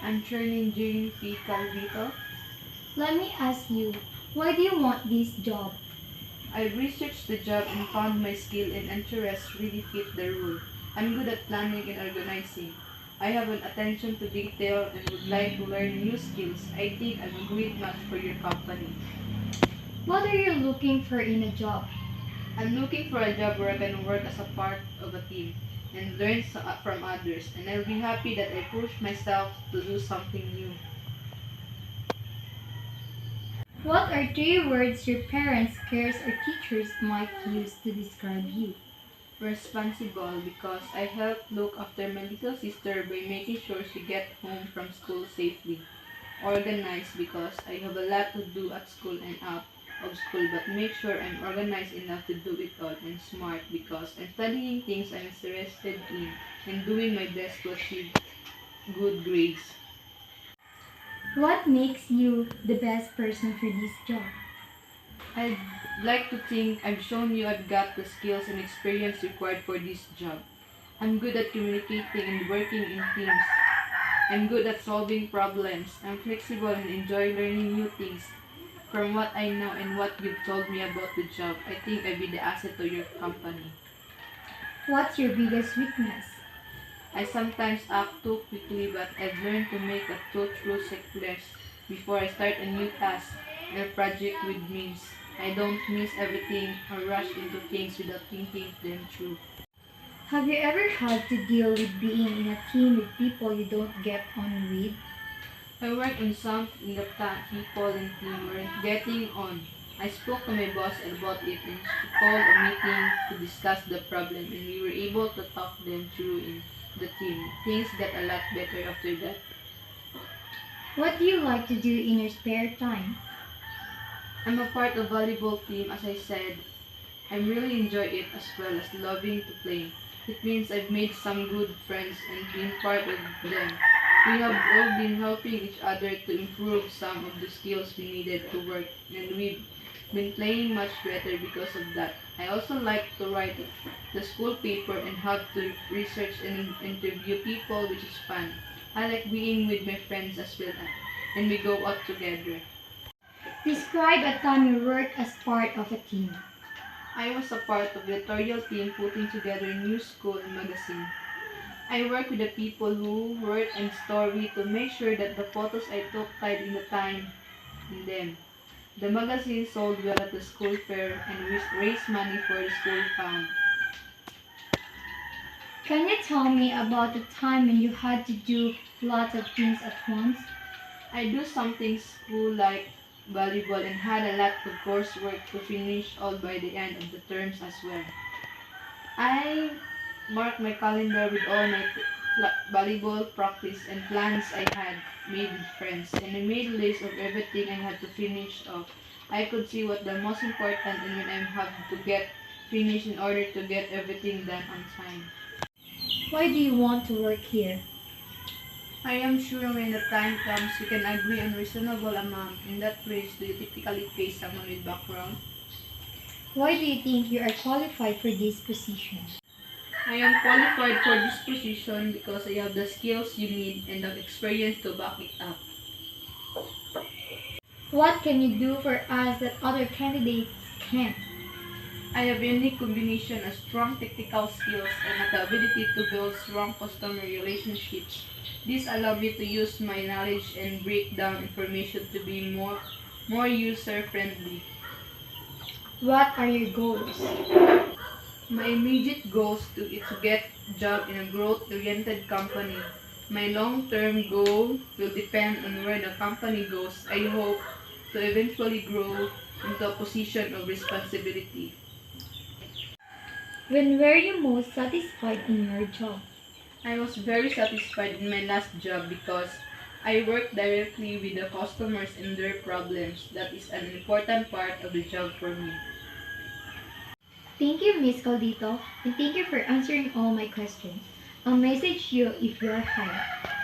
I'm training Jane P. Calvito. Let me ask you, why do you want this job? I researched the job and found my skill and interests really fit the role. I'm good at planning and organizing. I have an attention to detail and would like to learn new skills. I think I'm a great match for your company. What are you looking for in a job? I'm looking for a job where I can work as a part of a team and learn from others, and I'll be happy that I push myself to do something new. What are three words your parents, cares, or teachers might use to describe you? Responsible because I help look after my little sister by making sure she gets home from school safely. Organized because I have a lot to do at school and out of school but make sure I'm organized enough to do it all, and smart because I'm studying things I'm interested in and doing my best to achieve good grades. What makes you the best person for this job? I'd like to think I've shown you I've got the skills and experience required for this job. I'm good at communicating and working in teams. I'm good at solving problems. I'm flexible and enjoy learning new things. From what I know and what you've told me about the job, I think I'd be the asset to your company. What's your biggest weakness? I sometimes act too quickly, but I've learned to make a through checklist before I start a new task or project with means. I don't miss everything or rush into things without thinking them through. Have you ever had to deal with being in a team with people you don't get on with? I worked on some in the people and team weren't getting on. I spoke to my boss about it and she called a meeting to discuss the problem, and we were able to talk them through in the team. Things got a lot better after that. What do you like to do in your spare time? I'm a part of volleyball team, as I said. I really enjoy it as well as loving to play. It means I've made some good friends and been part of them. We have all been helping each other to improve some of the skills we needed to work, and we've been playing much better because of that. I also like to write the school paper and have to research and interview people, which is fun. I like being with my friends as well, and we go out together. Describe a time you worked as part of a team. I was a part of the editorial team putting together a new school magazine. I work with the people who wrote and story to make sure that the photos I took tied in the time in them. The magazine sold well at the school fair and we raised money for the school fund. Can you tell me about the time when you had to do lots of things at once? I do something school like volleyball and had a lot of coursework to finish all by the end of the terms as well. I marked my calendar with all my volleyball practice and plans I had made with friends, and I made a list of everything I had to finish off. I could see what the most important and when I have to get finished in order to get everything done on time. Why do you want to work here? I am sure when the time comes, we can agree on reasonable amount. In that range, do you typically pay someone with background? Why do you think you are qualified for this position? I am qualified for this position because I have the skills you need and the experience to back it up. What can you do for us that other candidates can't? I have a unique combination of strong technical skills and the ability to build strong customer relationships. This allows me to use my knowledge and break down information to be more user friendly. What are your goals? My immediate goals is to get a job in a growth-oriented company. My long-term goal will depend on where the company goes. I hope to eventually grow into a position of responsibility. When were you most satisfied in your job? I was very satisfied in my last job because I worked directly with the customers and their problems. That is an important part of the job for me. Thank you, Miss Caldito, and thank you for answering all my questions. I'll message you if you're hired.